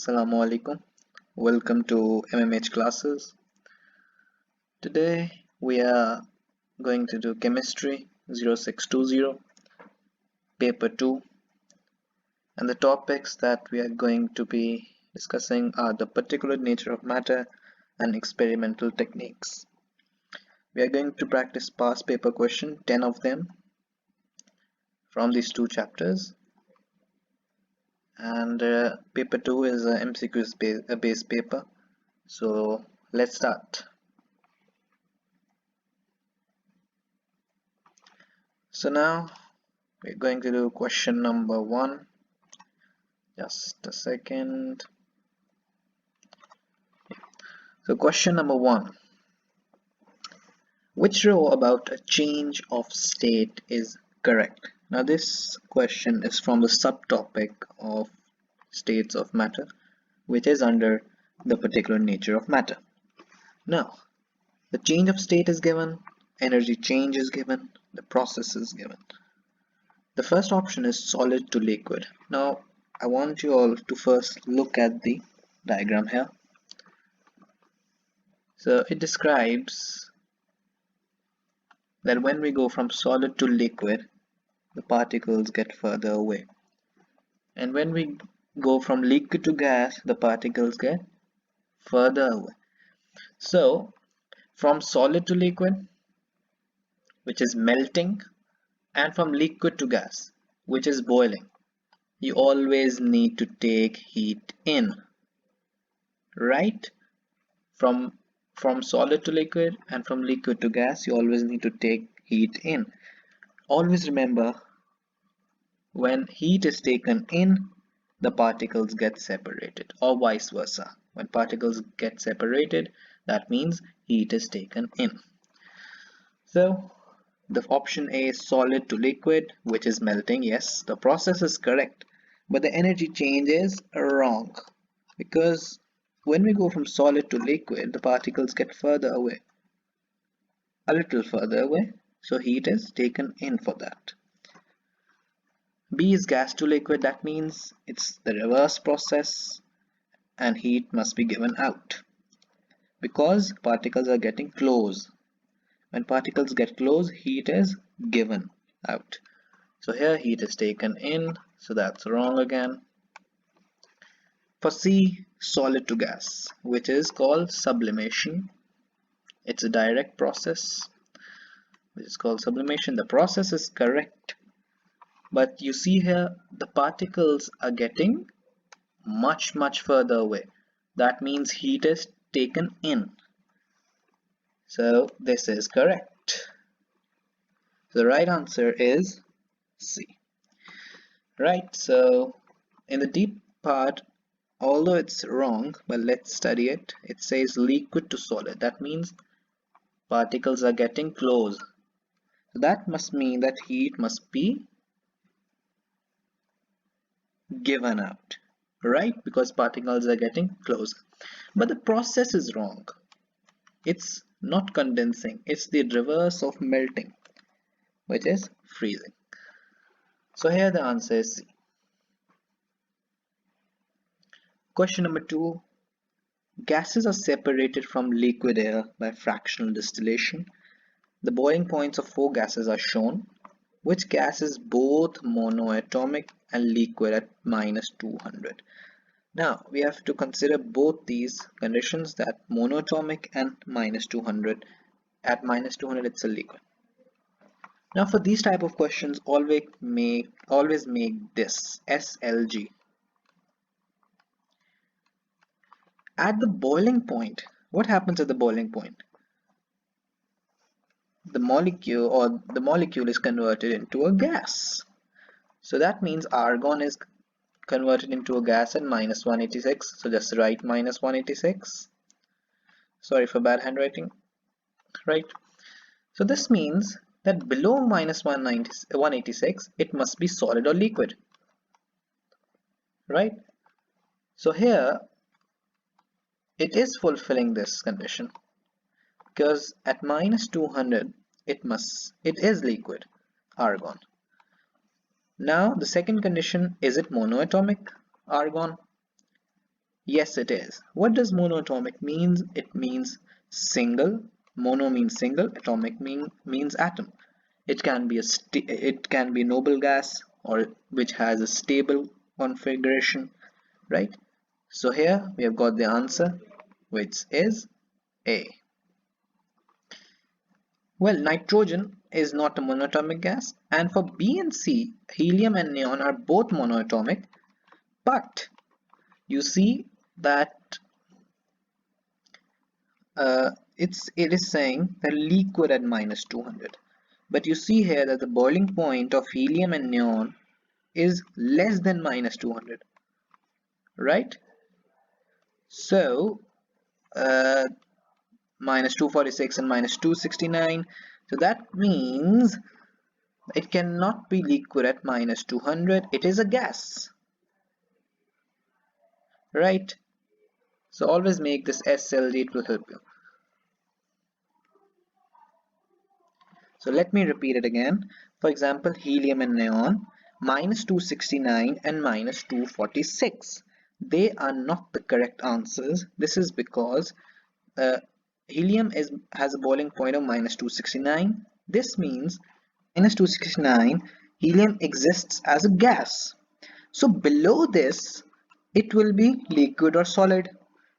Assalamu alaikum. Welcome to MMH classes. Today we are going to do chemistry 0620 paper 2, and the topics that we are going to be discussing are the particulate nature of matter and experimental techniques. We are going to practice past paper question, 10 of them from these two chapters, and paper 2 is a MCQ based paper. So let's start. So now we're going to do question number 1. Just a second. So question number 1. Which row about a change of state is correct? Now this question is from the subtopic of states of matter, which is under the particular nature of matter. Now the change of state is given, energy change is given, the process is given. The first option is solid to liquid. Now I want you all to first look at the diagram here. So it describes that when we go from solid to liquid, the particles get further away, and when we go from liquid to gas, the particles get further away. So from solid to liquid, which is melting, and from liquid to gas, which is boiling, you always need to take heat in, right? From solid to liquid and from liquid to gas, you always need to take heat in. Always remember, when heat is taken in, the particles get separated, or vice versa. When particles get separated, that means heat is taken in. So the option A is solid to liquid, which is melting. Yes, the process is correct, but the energy change is wrong, because when we go from solid to liquid, the particles get further away, a little further away, so heat is taken in for that. B is gas to liquid. That means it's the reverse process and heat must be given out, because particles are getting close. When particles get close, heat is given out. So here heat is taken in, so that's wrong again. For C, solid to gas, which is called sublimation. It's a direct process, which is called sublimation. The process is correct, but you see here the particles are getting much further away. That means heat is taken in. So this is correct. The right answer is C. Right, so in the deep part, although it's wrong, but let's study it. It says liquid to solid. That means particles are getting close. So that must mean that heat must be given out, right? Because particles are getting close. But the process is wrong. It's not condensing. It's the reverse of melting, which is freezing. So here the answer is C. Question number 2. Gases are separated from liquid air by fractional distillation. The boiling points of 4 gases are shown. Which gas is both monoatomic and liquid at -200? Now we have to consider both these conditions, that monoatomic and -200. At -200 it's a liquid. Now for these type of questions, always make this SLG. At the boiling point, what happens at the boiling point? The molecule is converted into a gas. So that means argon is converted into a gas at -186. So just write -186. Sorry for bad handwriting. Right. So this means that below -186 it must be solid or liquid. Right. So here it is fulfilling this condition, because at -200 it is liquid, argon. Now the second condition, is it monoatomic argon? Yes, it is. What does monoatomic means? It means single. Mono means single. Atomic means atom. It can be it can be noble gas or which has a stable configuration, right? So here we have got the answer, which is A. Well, nitrogen is not a monatomic gas, and for B and C, helium and neon are both monoatomic, but you see that it is saying that liquid at minus 200, but you see here that the boiling point of helium and neon is less than minus 200, right? So minus 246 and minus 269, so that means it cannot be liquid at minus 200. It is a gas, right? So always make this SLD, it will help you. So let me repeat it again. For example, helium and neon, minus 269 and minus 246. They are not the correct answers. This is because helium has a boiling point of minus 269. This means minus 269, helium exists as a gas. So below this, it will be liquid or solid.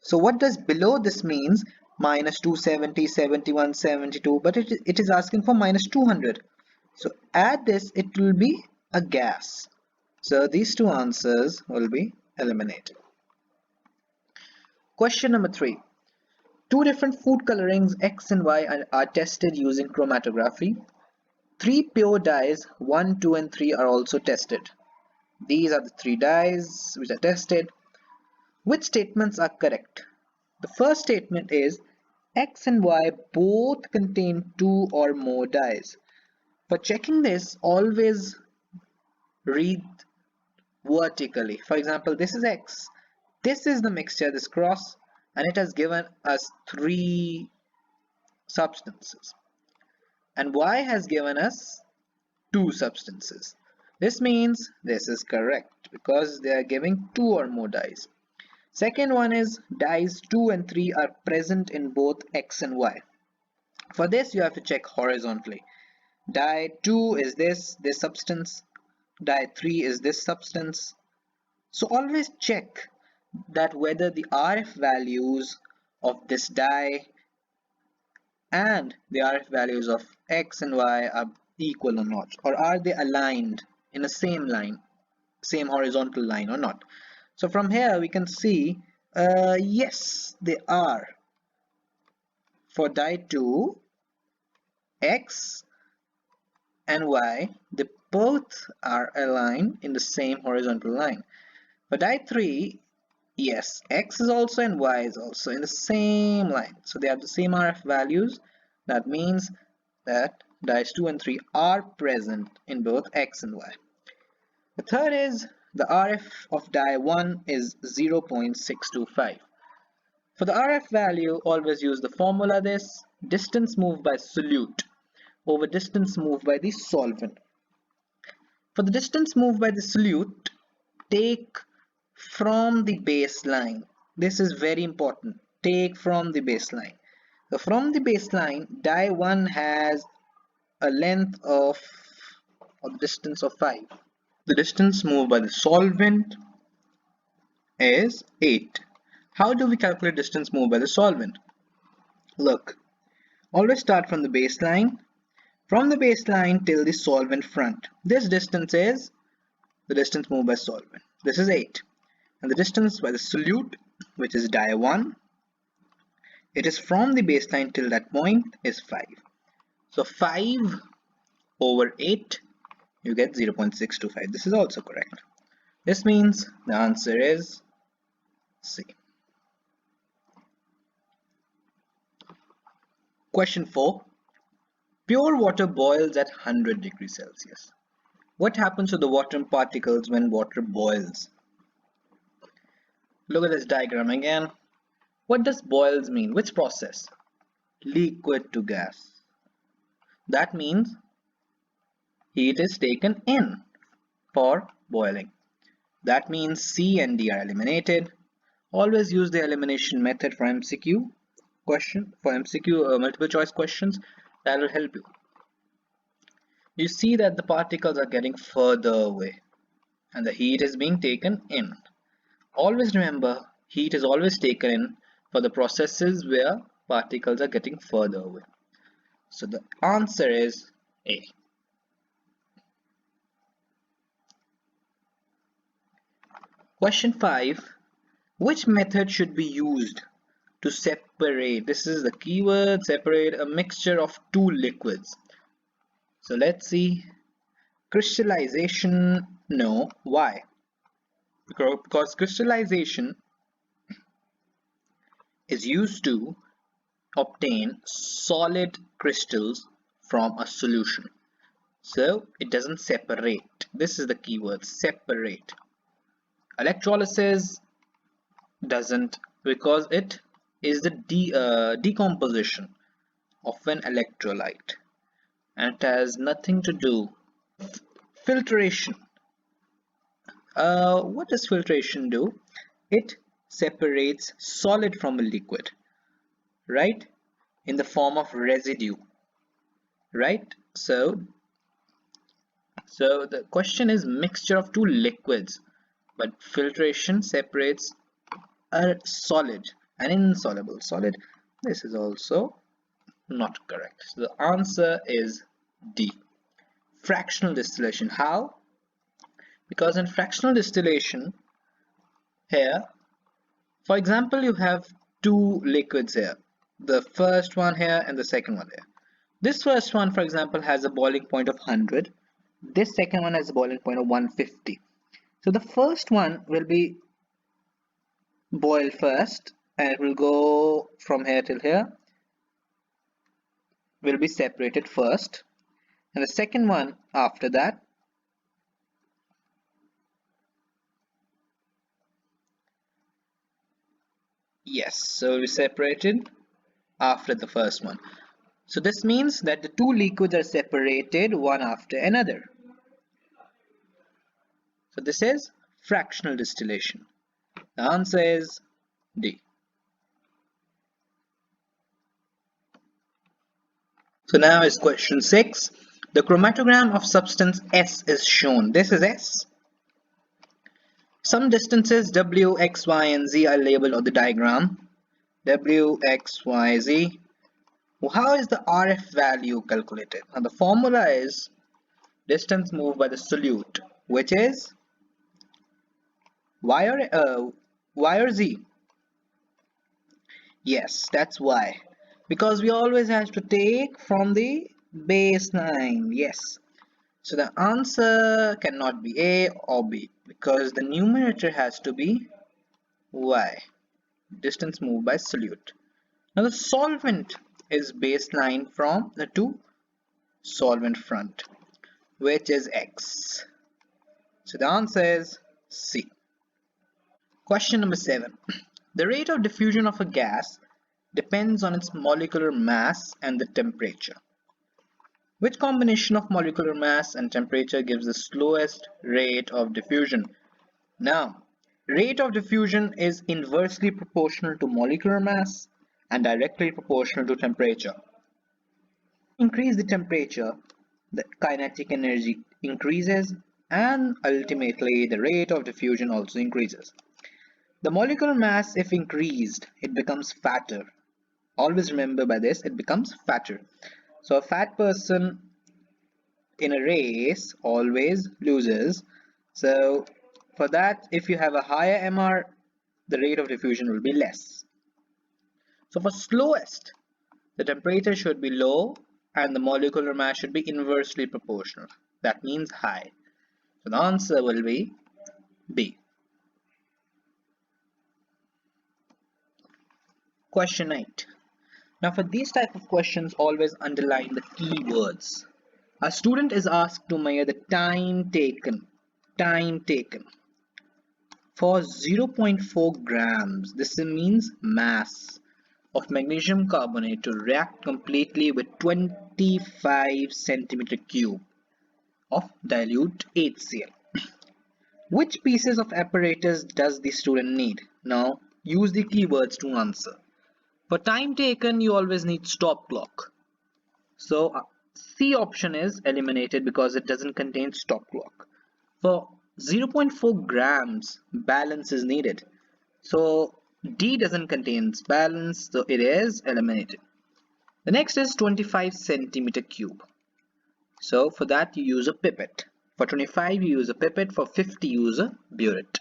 So what does below this means? Minus 270, 71, 72, but it is asking for minus 200. So add this, it will be a gas. So these two answers will be eliminated. Question number 3. Two different food colorings X and Y are tested using chromatography. Three pure dyes 1, 2 and 3 are also tested. These are the three dyes which are tested. Which statements are correct? The first statement is X and Y both contain 2 or more dyes. For checking this, always read vertically. For example, this is X. This is the mixture, this cross, and it has given us 3 substances. And Y has given us 2 substances. This means this is correct because they are giving 2 or more dyes. Second one is dyes 2 and 3 are present in both X and Y. For this you have to check horizontally. Dye 2 is this substance. Dye 3 is this substance. So always check that whether the RF values of this dye and the RF values of X and Y are equal or not, or are they aligned in the same line, same horizontal line or not. So from here we can see yes, they are. For dye 2, X and Y, they both are aligned in the same horizontal line. For dye 3, yes, X is also and Y is also in the same line. So they have the same RF values. That means that dyes 2 and 3 are present in both X and Y. The third is the RF of dye 1 is 0.625. For the RF value, always use the formula this, distance moved by solute over distance moved by the solvent. For the distance moved by the solute, take from the baseline. This is very important. Take from the baseline. So from the baseline, dye 1 has a length of a distance of 5. The distance moved by the solvent is 8. How do we calculate distance moved by the solvent? Look, always start from the baseline. From the baseline till the solvent front. This distance is the distance moved by solvent. This is 8. And the distance by the solute, which is dye 1, it is from the baseline till that point is 5. So 5 over 8, you get 0.625. This is also correct. This means the answer is C. Question 4. Pure water boils at 100 degrees Celsius. What happens to the water particles when water boils? Look at this diagram again. What does boils mean? Which process? Liquid to gas. That means heat is taken in for boiling. That means C and D are eliminated. Always use the elimination method for MCQ multiple choice questions. That will help you. You see that the particles are getting further away and the heat is being taken in. Always remember, heat is always taken in for the processes where particles are getting further away. So the answer is A. Question 5. Which method should be used to separate, this is the keyword, separate a mixture of two liquids? So let's see. Crystallization, no. Why? Because crystallization is used to obtain solid crystals from a solution. So it doesn't separate. This is the keyword, separate. Electrolysis doesn't, because it is the decomposition of an electrolyte and it has nothing to do. Filtration. What does filtration do? It separates solid from a liquid, right? In the form of residue, right? So the question is mixture of two liquids, but filtration separates a solid, an insoluble solid. This is also not correct. So the answer is D. Fractional distillation. How? Because in fractional distillation, here, for example, you have two liquids here. The first one here and the second one here. This first one, for example, has a boiling point of 100. This second one has a boiling point of 150. So the first one will be boiled first and it will go from here till here, will be separated first, and the second one after that so will be separated after the first one. So this means that the two liquids are separated one after another. So this is fractional distillation. The answer is D. So now is question 6. The chromatogram of substance S is shown. This is S. Some distances W, X, Y, and Z are labeled on the diagram. W, X, Y, Z. Well, how is the RF value calculated? Now the formula is distance moved by the solute, which is Y or Z? Yes, that's Y. Because we always have to take from the baseline. Yes. So the answer cannot be A or B because the numerator has to be Y. Distance moved by solute. Now the solvent is baseline from the two solvent front, which is X. So the answer is C. Question number 7. The rate of diffusion of a gas depends on its molecular mass and the temperature. Which combination of molecular mass and temperature gives the slowest rate of diffusion? Now, rate of diffusion is inversely proportional to molecular mass and directly proportional to temperature. Increase the temperature, the kinetic energy increases, and ultimately the rate of diffusion also increases. The molecular mass, if increased, it becomes fatter. Always remember by this, it becomes fatter. So a fat person in a race always loses. So for that, if you have a higher MR, the rate of diffusion will be less. So for slowest, the temperature should be low and the molecular mass should be inversely proportional. That means high. So the answer will be B. Question 8. Now for these type of questions, always underline the keywords. A student is asked to measure the time taken for 0.4 grams, this means mass, of magnesium carbonate to react completely with 25 centimeter cube of dilute HCl. Which pieces of apparatus does the student need? Now use the keywords to answer. For time taken, you always need stop clock. So C option is eliminated because it doesn't contain stop clock. For 0.4 grams, balance is needed. So D doesn't contain balance, so it is eliminated. The next is 25 centimeter cube. So for that you use a pipette. For 25 you use a pipette, for 50 you use a burette.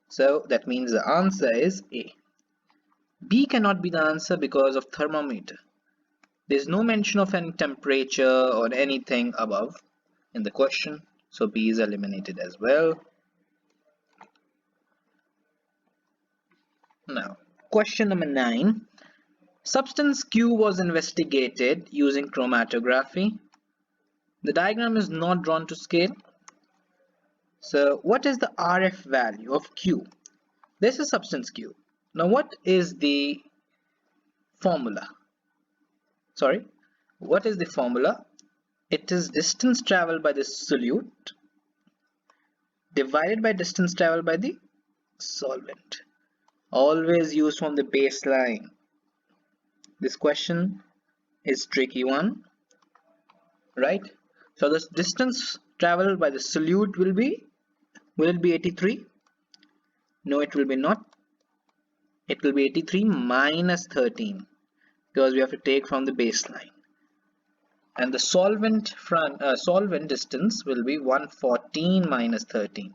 So that means the answer is A. B cannot be the answer because of thermometer. There is no mention of any temperature or anything above in the question, so B is eliminated as well. Now, question number 9. Substance Q was investigated using chromatography. The diagram is not drawn to scale. So what is the RF value of Q? This is substance Q. Now what is the formula? What is the formula? It is distance traveled by the solute divided by distance traveled by the solvent. Always use from the baseline. This question is tricky one, right? So this distance traveled by the solute will it be 83? No, it will be not. It will be 83 minus 13 because we have to take from the baseline. And the solvent distance will be 114 minus 13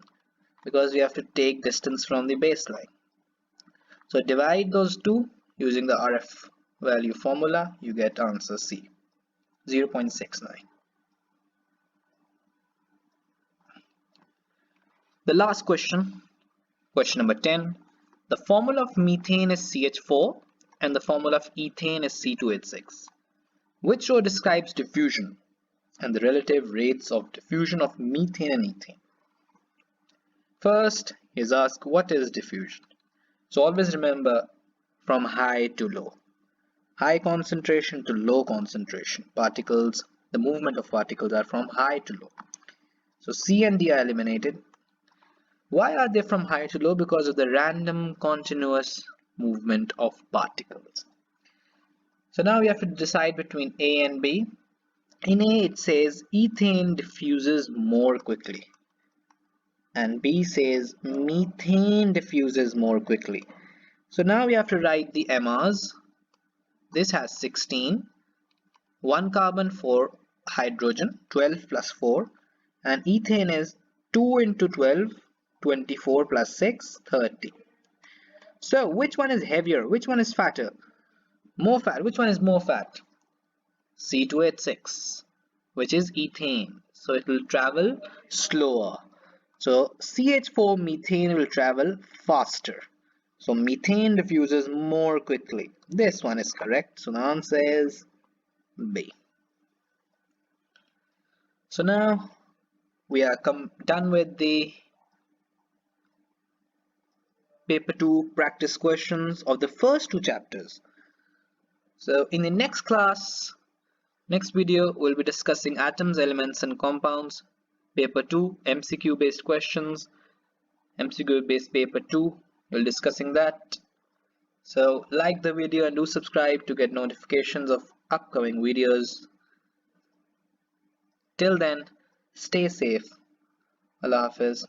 because we have to take distance from the baseline. So divide those two using the RF value formula, you get answer C, 0.69. The last question, question number 10. The formula of methane is CH4 and the formula of ethane is C2H6. Which row describes diffusion and the relative rates of diffusion of methane and ethane? First, he's asked what is diffusion. So always remember from high to low. High concentration to low concentration. Particles, the movement of particles are from high to low. So C and D are eliminated. Why are they from high to low? Because of the random continuous movement of particles. So now we have to decide between A and B. In A it says ethane diffuses more quickly and B says methane diffuses more quickly. So now we have to write the MRs. This has 16, 1 carbon, 4 hydrogen, 12 plus 4, and ethane is 2 into 12, 24 plus 6, 30. So which one is heavier? Which one is fatter? More fat. Which one is more fat? C2H6, which is ethane. So it will travel slower. So CH4 methane will travel faster. So methane diffuses more quickly. This one is correct. So the answer is B. So now we are done with the paper 2 practice questions of the first 2 chapters. So in the next class, next video, we'll be discussing atoms, elements and compounds. Paper 2, MCQ based questions, MCQ based paper 2, we'll be discussing that. So like the video and do subscribe to get notifications of upcoming videos. Till then, stay safe. Allah Hafiz.